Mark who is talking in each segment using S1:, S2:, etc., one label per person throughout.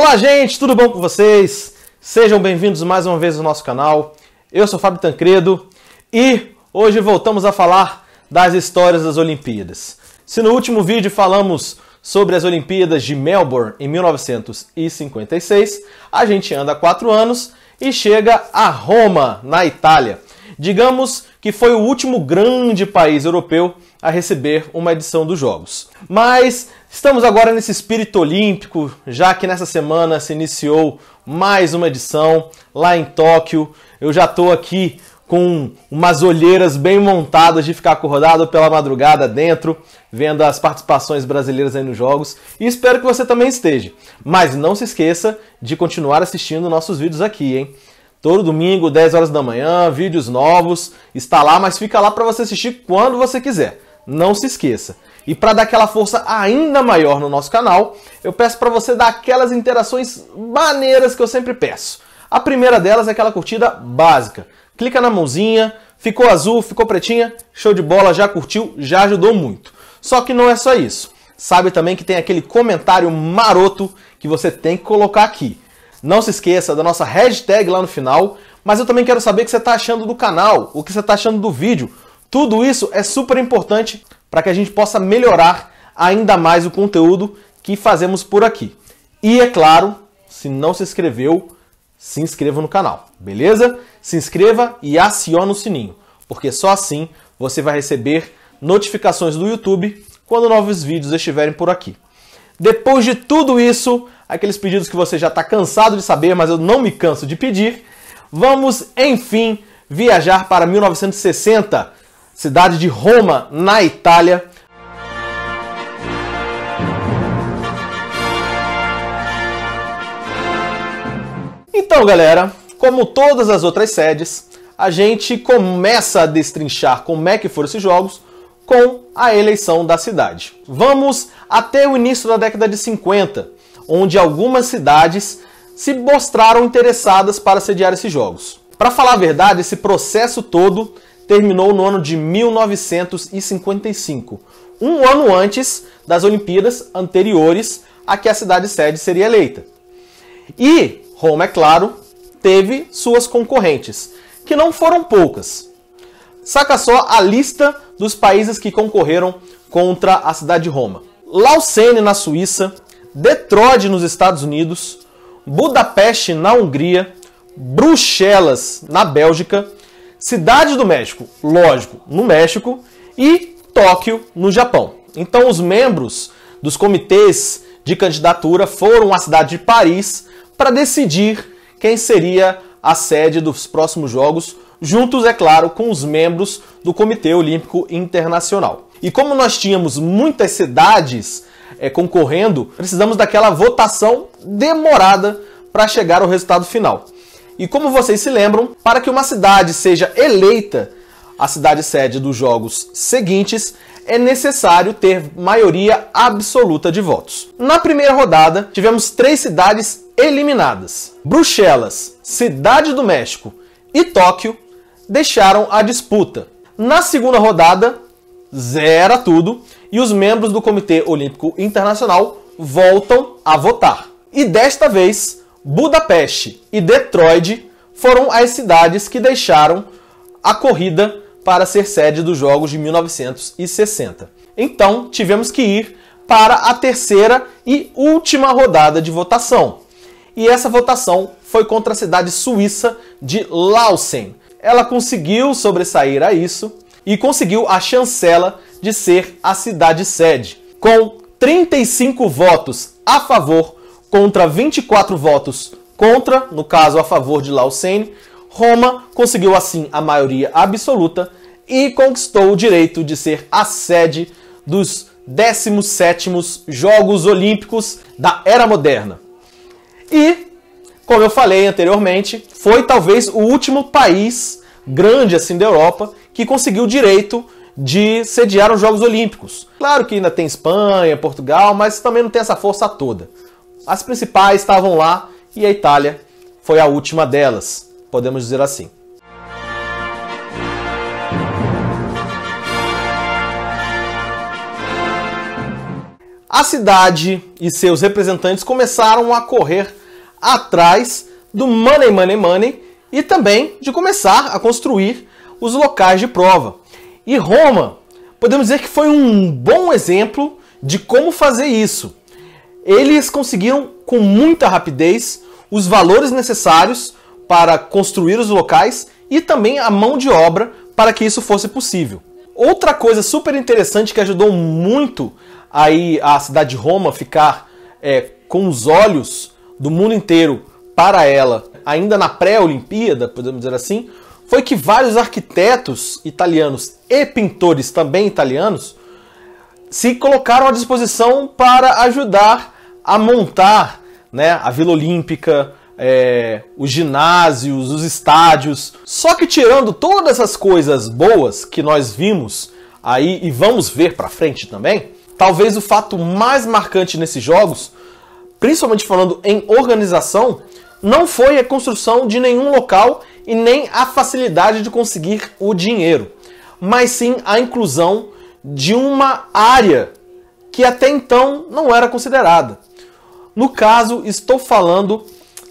S1: Olá, gente, tudo bom com vocês? Sejam bem-vindos mais uma vez ao nosso canal. Eu sou Fábio Tancredo e hoje voltamos a falar das histórias das Olimpíadas. Se no último vídeo falamos sobre as Olimpíadas de Melbourne em 1956, a gente anda há 4 anos e chega a Roma, na Itália. Digamos que foi o último grande país europeu a receber uma edição dos Jogos. Mas estamos agora nesse espírito olímpico, já que nessa semana se iniciou mais uma edição lá em Tóquio. Eu já estou aqui com umas olheiras bem montadas de ficar acordado pela madrugada dentro, vendo as participações brasileiras aí nos Jogos. E espero que você também esteja. Mas não se esqueça de continuar assistindo nossos vídeos aqui, hein? Todo domingo, 10 horas da manhã, vídeos novos, está lá, mas fica lá para você assistir quando você quiser. Não se esqueça. E para dar aquela força ainda maior no nosso canal, eu peço para você dar aquelas interações maneiras que eu sempre peço. A primeira delas é aquela curtida básica. Clica na mãozinha, ficou azul, ficou pretinha, show de bola, já curtiu, já ajudou muito. Só que não é só isso. Sabe também que tem aquele comentário maroto que você tem que colocar aqui. Não se esqueça da nossa hashtag lá no final, mas eu também quero saber o que você está achando do canal, o que você está achando do vídeo. Tudo isso é super importante para que a gente possa melhorar ainda mais o conteúdo que fazemos por aqui. E é claro, se não se inscreveu, se inscreva no canal, beleza? Se inscreva e acione o sininho, porque só assim você vai receber notificações do YouTube quando novos vídeos estiverem por aqui. Depois de tudo isso, aqueles pedidos que você já está cansado de saber, mas eu não me canso de pedir, vamos, enfim, viajar para 1960, cidade de Roma, na Itália. Então, galera, como todas as outras sedes, a gente começa a destrinchar como é que foram esses jogos com a eleição da cidade. Vamos até o início da década de 50, onde algumas cidades se mostraram interessadas para sediar esses jogos. Para falar a verdade, esse processo todo terminou no ano de 1955, um ano antes das Olimpíadas anteriores a que a cidade sede seria eleita. E Roma, é claro, teve suas concorrentes, que não foram poucas. Saca só a lista dos países que concorreram contra a cidade de Roma: Lausanne, na Suíça; Detroit, nos Estados Unidos; Budapeste, na Hungria; Bruxelas, na Bélgica; Cidade do México, lógico, no México; e Tóquio, no Japão. Então os membros dos comitês de candidatura foram à cidade de Paris para decidir quem seria a sede dos próximos Jogos, juntos, é claro, com os membros do Comitê Olímpico Internacional. E como nós tínhamos muitas cidades concorrendo, precisamos daquela votação demorada para chegar ao resultado final. E como vocês se lembram, para que uma cidade seja eleita a cidade sede dos Jogos seguintes, é necessário ter maioria absoluta de votos. Na primeira rodada, tivemos 3 cidades eliminadas. Bruxelas, Cidade do México e Tóquio deixaram a disputa. Na segunda rodada, zera tudo e os membros do Comitê Olímpico Internacional voltam a votar. E desta vez, Budapeste e Detroit foram as cidades que deixaram a corrida para ser sede dos Jogos de 1960. Então, tivemos que ir para a terceira e última rodada de votação. E essa votação foi contra a cidade suíça de Lausanne. Ela conseguiu sobressair a isso e conseguiu a chancela de ser a cidade sede. Com 35 votos a favor contra 24 votos contra, no caso a favor de Lausanne, Roma conseguiu assim a maioria absoluta e conquistou o direito de ser a sede dos 17º Jogos Olímpicos da Era Moderna. E, como eu falei anteriormente, foi talvez o último país grande assim da Europa que conseguiu o direito de sediar os Jogos Olímpicos. Claro que ainda tem Espanha, Portugal, mas também não tem essa força toda. As principais estavam lá e a Itália foi a última delas, podemos dizer assim. a cidade e seus representantes começaram a correr atrás do money, money, money e também de começar a construir os locais de prova. E Roma, podemos dizer que foi um bom exemplo de como fazer isso. Eles conseguiram com muita rapidez os valores necessários para construir os locais e também a mão de obra para que isso fosse possível. Outra coisa super interessante que ajudou muito aí a cidade de Roma ficar com os olhos do mundo inteiro para ela, ainda na pré-Olimpíada, podemos dizer assim, foi que vários arquitetos italianos e pintores também italianos se colocaram à disposição para ajudar a montar, né, a Vila Olímpica, os ginásios, os estádios. Só que tirando todas essas coisas boas que nós vimos aí e vamos ver para frente também, talvez o fato mais marcante nesses jogos, principalmente falando em organização, não foi a construção de nenhum local e nem a facilidade de conseguir o dinheiro, mas sim a inclusão de uma área que até então não era considerada. No caso, estou falando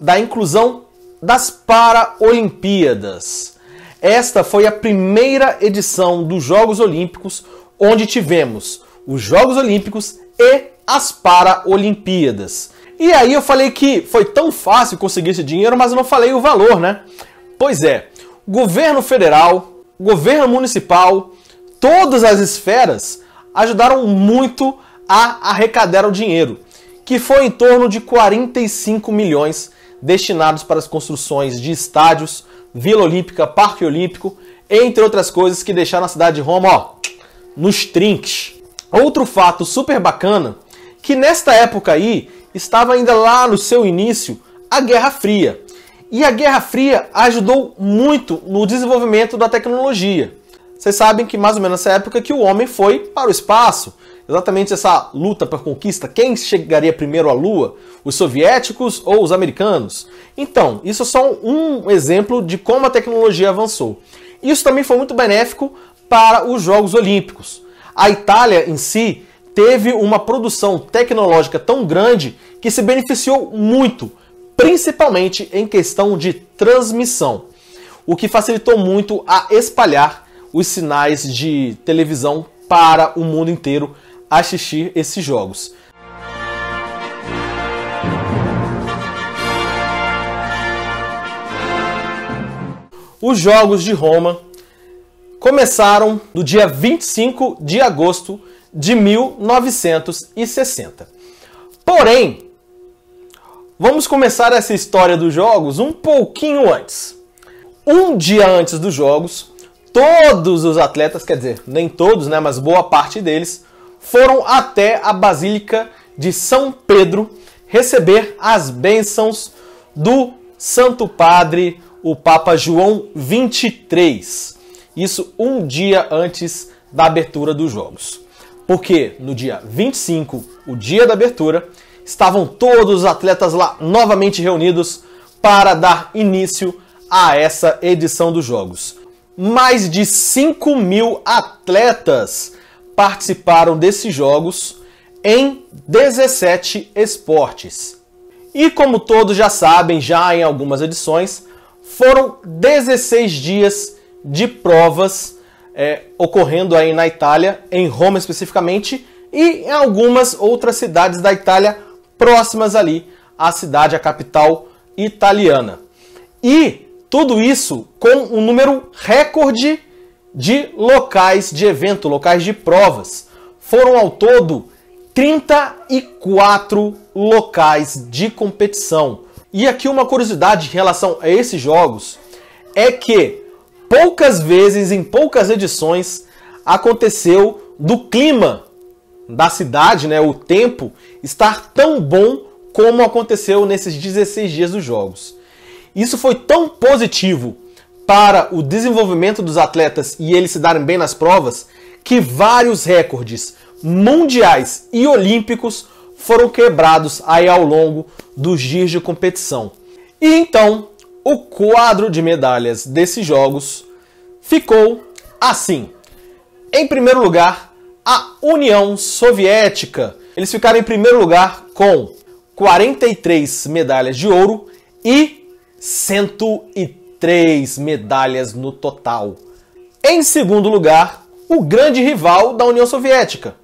S1: da inclusão das Paralimpíadas. Esta foi a primeira edição dos Jogos Olímpicos, onde tivemos os Jogos Olímpicos e as Paralimpíadas. E aí eu falei que foi tão fácil conseguir esse dinheiro, mas eu não falei o valor, né? Pois é, governo federal, governo municipal, todas as esferas ajudaram muito a arrecadar o dinheiro, que foi em torno de 45 milhões destinados para as construções de estádios, Vila Olímpica, Parque Olímpico, entre outras coisas que deixaram a cidade de Roma, ó, nos trinques. Outro fato super bacana, que nesta época aí estava ainda lá no seu início a Guerra Fria. E a Guerra Fria ajudou muito no desenvolvimento da tecnologia. Vocês sabem que mais ou menos nessa época que o homem foi para o espaço. Exatamente essa luta por conquista. Quem chegaria primeiro à Lua? Os soviéticos ou os americanos? Então, isso é só um exemplo de como a tecnologia avançou. Isso também foi muito benéfico para os Jogos Olímpicos. A Itália em si teve uma produção tecnológica tão grande que se beneficiou muito, principalmente em questão de transmissão, o que facilitou muito a espalhar os sinais de televisão para o mundo inteiro assistir esses jogos. Os Jogos de Roma começaram no dia 25 de agosto de 1960. Porém, vamos começar essa história dos jogos um pouquinho antes. Um dia antes dos jogos, todos os atletas, quer dizer, nem todos, né, mas boa parte deles, foram até a Basílica de São Pedro receber as bênçãos do Santo Padre, o Papa João XXIII. Isso um dia antes da abertura dos jogos. Porque no dia 25, o dia da abertura, estavam todos os atletas lá novamente reunidos para dar início a essa edição dos jogos. Mais de 5.000 atletas participaram desses jogos em 17 esportes. E como todos já sabem, já em algumas edições, foram 16 dias de provas ocorrendo aí na Itália, em Roma especificamente, e em algumas outras cidades da Itália próximas ali à cidade, a capital italiana. E tudo isso com um número recorde de locais de evento, locais de provas. Foram ao todo 34 locais de competição. E aqui uma curiosidade em relação a esses jogos é que poucas vezes, em poucas edições, aconteceu do clima da cidade, né, o tempo, estar tão bom como aconteceu nesses 16 dias dos jogos. Isso foi tão positivo para o desenvolvimento dos atletas e eles se darem bem nas provas, que vários recordes mundiais e olímpicos foram quebrados aí ao longo dos dias de competição. E então, o quadro de medalhas desses jogos ficou assim. Em primeiro lugar, a União Soviética Eles ficaram em primeiro lugar com 43 medalhas de ouro e 103 medalhas no total. Em segundo lugar, o grande rival da União Soviética,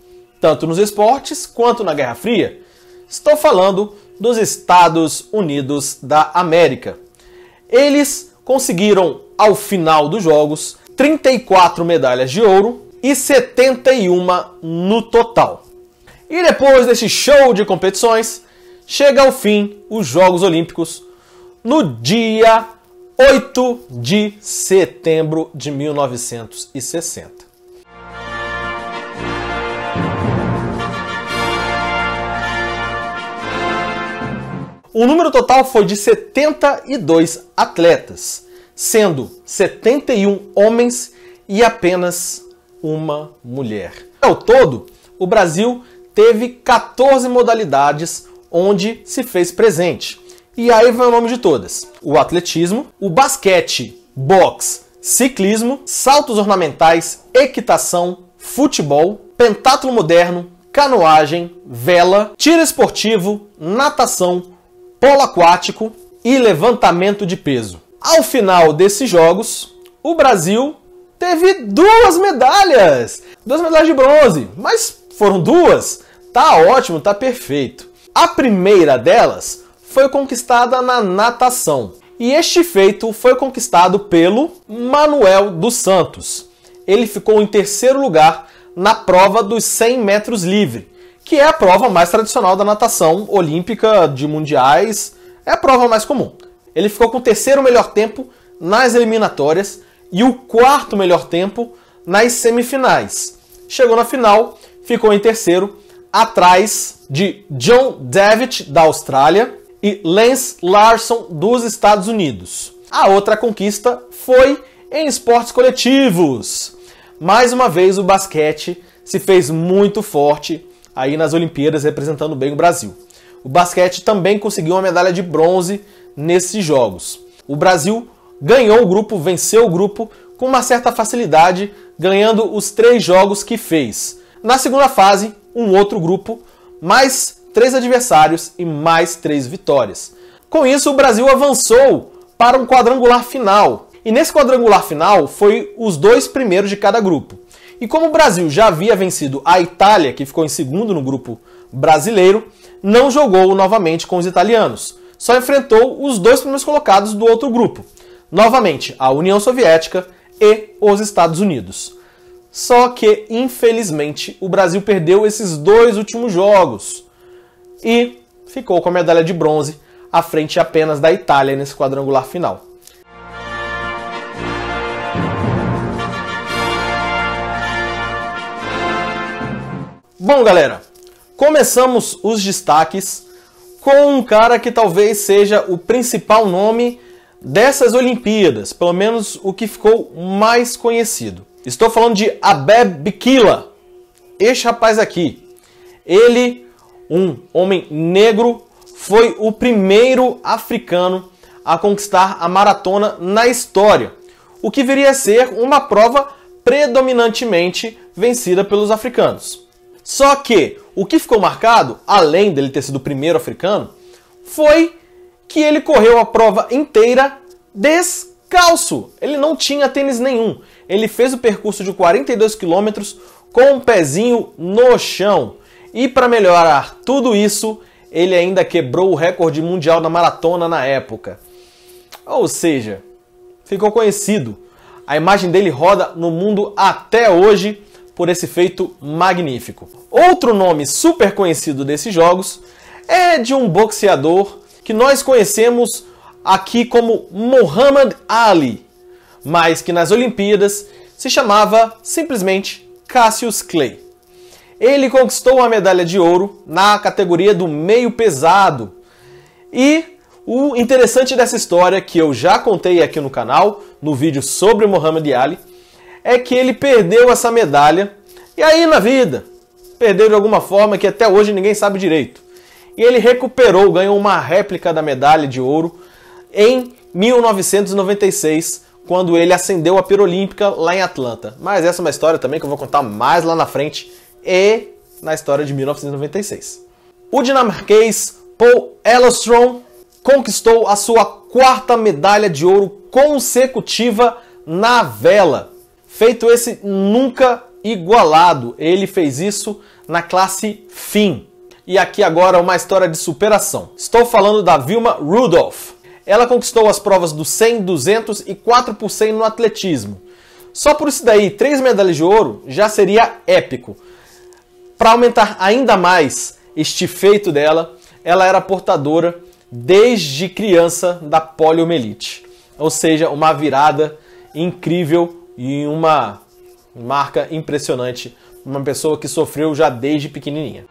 S1: tanto nos esportes quanto na Guerra Fria. Estou falando dos Estados Unidos da América. Eles conseguiram, ao final dos Jogos, 34 medalhas de ouro e 71 no total. E depois desse show de competições, chega ao fim os Jogos Olímpicos no dia 8 de setembro de 1960. O número total foi de 72 atletas, sendo 71 homens e apenas uma mulher. Ao todo, o Brasil teve 14 modalidades onde se fez presente. E aí vai o nome de todas: o atletismo, o basquete, boxe, ciclismo, saltos ornamentais, equitação, futebol, pentatlo moderno, canoagem, vela, tiro esportivo, natação, polo aquático e levantamento de peso. Ao final desses jogos, o Brasil teve 2 medalhas! 2 medalhas de bronze, mas foram 2. Tá ótimo, tá perfeito. A primeira delas foi conquistada na natação. E este feito foi conquistado pelo Manuel dos Santos. Ele ficou em terceiro lugar na prova dos 100 metros livre, que é a prova mais tradicional da natação olímpica de mundiais, é a prova mais comum. Ele ficou com o terceiro melhor tempo nas eliminatórias e o quarto melhor tempo nas semifinais. Chegou na final, ficou em terceiro, atrás de John Davitt, da Austrália, e Lance Larson, dos Estados Unidos. A outra conquista foi em esportes coletivos. Mais uma vez o basquete se fez muito forte aí nas Olimpíadas, representando bem o Brasil. O basquete também conseguiu uma medalha de bronze nesses jogos. O Brasil ganhou o grupo, venceu o grupo com uma certa facilidade, ganhando os 3 jogos que fez. Na segunda fase, um outro grupo, mais 3 adversários e mais 3 vitórias. Com isso, o Brasil avançou para um quadrangular final. E nesse quadrangular final foi os 2 primeiros de cada grupo. E como o Brasil já havia vencido a Itália, que ficou em segundo no grupo brasileiro, não jogou novamente com os italianos. Só enfrentou os 2 primeiros colocados do outro grupo. Novamente, a União Soviética e os Estados Unidos. Só que, infelizmente, o Brasil perdeu esses 2 últimos jogos e ficou com a medalha de bronze à frente apenas da Itália nesse quadrangular final. Bom, galera, começamos os destaques com um cara que talvez seja o principal nome dessas Olimpíadas, pelo menos o que ficou mais conhecido. Estou falando de Abebe Bikila. Este rapaz aqui, ele, um homem negro, foi o primeiro africano a conquistar a maratona na história, o que viria a ser uma prova predominantemente vencida pelos africanos. Só que o que ficou marcado, além dele ter sido o primeiro africano, foi que ele correu a prova inteira descalço. Ele não tinha tênis nenhum. Ele fez o percurso de 42 quilômetros com um pezinho no chão. E para melhorar tudo isso, ele ainda quebrou o recorde mundial da maratona na época. Ou seja, ficou conhecido. A imagem dele roda no mundo até hoje por esse feito magnífico. Outro nome super conhecido desses jogos é de um boxeador que nós conhecemos aqui como Muhammad Ali, mas que nas Olimpíadas se chamava simplesmente Cassius Clay. Ele conquistou a medalha de ouro na categoria do meio pesado. E o interessante dessa história, que eu já contei aqui no canal, no vídeo sobre Muhammad Ali, é que ele perdeu essa medalha, e aí na vida, perdeu de alguma forma que até hoje ninguém sabe direito. E ele recuperou, ganhou uma réplica da medalha de ouro em 1996, quando ele acendeu a pira olímpica lá em Atlanta. Mas essa é uma história também que eu vou contar mais lá na frente, e na história de 1996. O dinamarquês Pål Ellerstrom conquistou a sua quarta medalha de ouro consecutiva na vela. Feito esse nunca igualado. Ele fez isso na classe FIM. E aqui agora uma história de superação. Estou falando da Vilma Rudolph. Ela conquistou as provas do 100, 200 e 4 por 100 no atletismo. Só por isso daí, 3 medalhas de ouro já seria épico. Para aumentar ainda mais este feito dela, ela era portadora desde criança da poliomielite. Ou seja, uma virada incrível e uma marca impressionante. Uma pessoa que sofreu já desde pequenininha.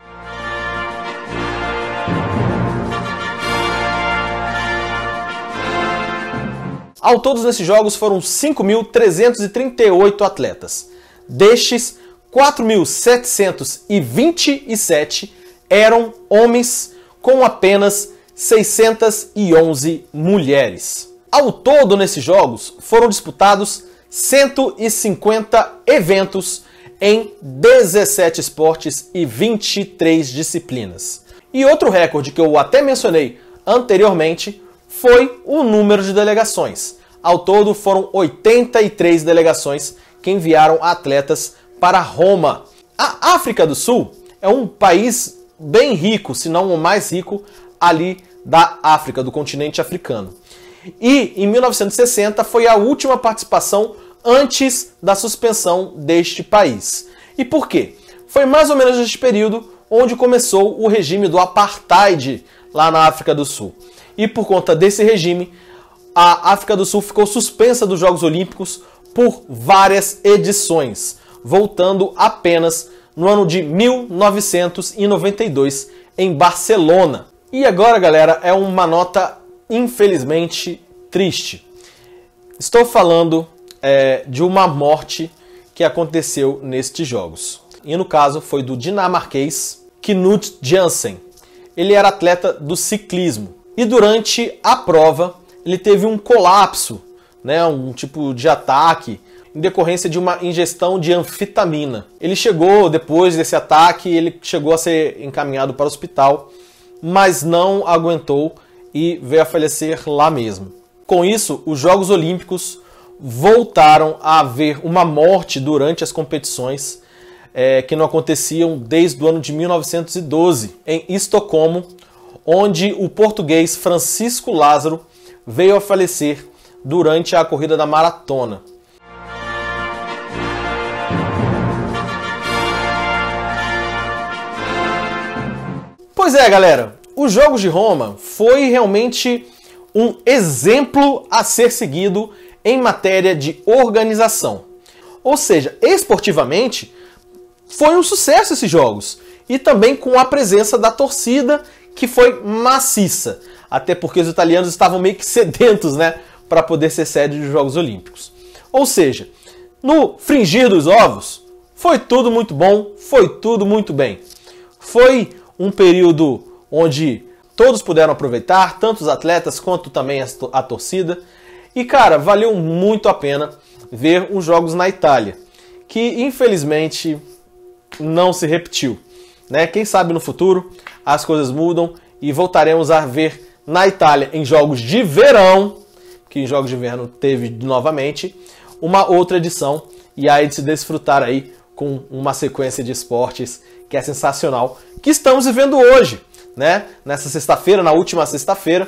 S1: Ao todo, nesses jogos foram 5.338 atletas. Destes, 4.727 eram homens, com apenas 611 mulheres. Ao todo, nesses jogos, foram disputados 150 eventos em 17 esportes e 23 disciplinas. E outro recorde que eu até mencionei anteriormente foi o número de delegações. Ao todo, foram 83 delegações que enviaram atletas para Roma. A África do Sul é um país bem rico, se não o mais rico, ali da África, do continente africano. E em 1960 foi a última participação antes da suspensão deste país. E por quê? Foi mais ou menos neste período onde começou o regime do apartheid lá na África do Sul. E por conta desse regime, a África do Sul ficou suspensa dos Jogos Olímpicos por várias edições, voltando apenas no ano de 1992 em Barcelona. E agora, galera, é uma nota infelizmente triste. Estou falando de uma morte que aconteceu nestes Jogos. E no caso foi do dinamarquês Knut Jansen. Ele era atleta do ciclismo. E durante a prova, ele teve um colapso, né, um tipo de ataque, em decorrência de uma ingestão de anfetamina. Ele chegou, depois desse ataque, ele chegou a ser encaminhado para o hospital, mas não aguentou e veio a falecer lá mesmo. Com isso, os Jogos Olímpicos voltaram a haver uma morte durante as competições que não aconteciam desde o ano de 1912, em Estocolmo, onde o português Francisco Lázaro veio a falecer durante a corrida da maratona. Pois é, galera, os Jogos de Roma foi realmente um exemplo a ser seguido em matéria de organização. Ou seja, esportivamente, foi um sucesso esses Jogos. E também com a presença da torcida, que foi maciça. Até porque os italianos estavam meio que sedentos, né, para poder ser sede dos Jogos Olímpicos. Ou seja, no fringir dos ovos, foi tudo muito bom, foi tudo muito bem. Foi um período onde todos puderam aproveitar, tanto os atletas quanto também a torcida. E, cara, valeu muito a pena ver os Jogos na Itália, que infelizmente não se repetiu, né? Quem sabe no futuro as coisas mudam e voltaremos a ver na Itália, em Jogos de Verão, que em Jogos de Inverno teve novamente, uma outra edição, e aí de se desfrutar aí com uma sequência de esportes que é sensacional, que estamos vivendo hoje, né? Nessa sexta-feira, na última sexta-feira,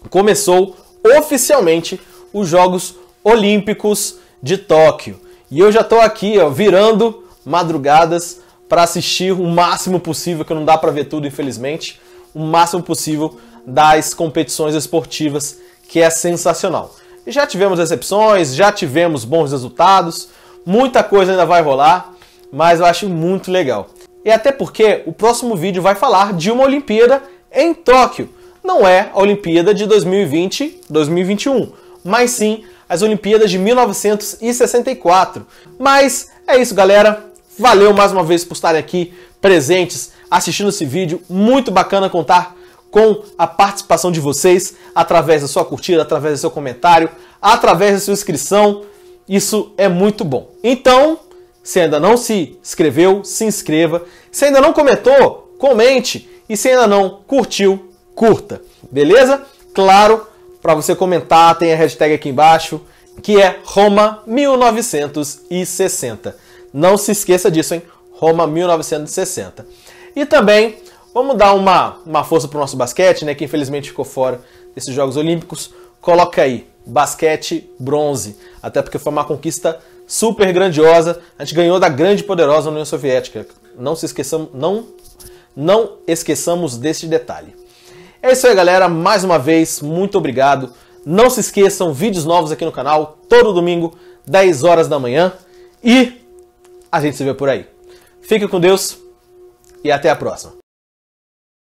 S1: começou oficialmente os Jogos Olímpicos de Tóquio. E eu já estou aqui, ó, virando madrugadas para assistir o máximo possível, que não dá para ver tudo, infelizmente, o máximo possível das competições esportivas, que é sensacional. Já tivemos decepções, já tivemos bons resultados, muita coisa ainda vai rolar, mas eu acho muito legal. E até porque o próximo vídeo vai falar de uma Olimpíada em Tóquio. Não é a Olimpíada de 2020-2021, mas sim as Olimpíadas de 1964. Mas é isso, galera. Valeu mais uma vez por estarem aqui presentes, assistindo esse vídeo. Muito bacana contar com a participação de vocês através da sua curtida, através do seu comentário, através da sua inscrição. Isso é muito bom. Então, Se ainda não se inscreveu, se inscreva. Se ainda não comentou, comente. E se ainda não curtiu, curta. Beleza? Claro, para você comentar, tem a hashtag aqui embaixo, que é Roma 1960. Não se esqueça disso, hein? Roma 1960. E também, vamos dar uma força pro nosso basquete, né? Que infelizmente ficou fora desses Jogos Olímpicos. Coloca aí, basquete bronze. Até porque foi uma conquista super grandiosa. A gente ganhou da grande e poderosa União Soviética. Não esqueçamos desse detalhe. É isso aí, galera. Mais uma vez, muito obrigado. Não se esqueçam, vídeos novos aqui no canal, todo domingo, 10 horas da manhã. E a gente se vê por aí. Fique com Deus e até a próxima.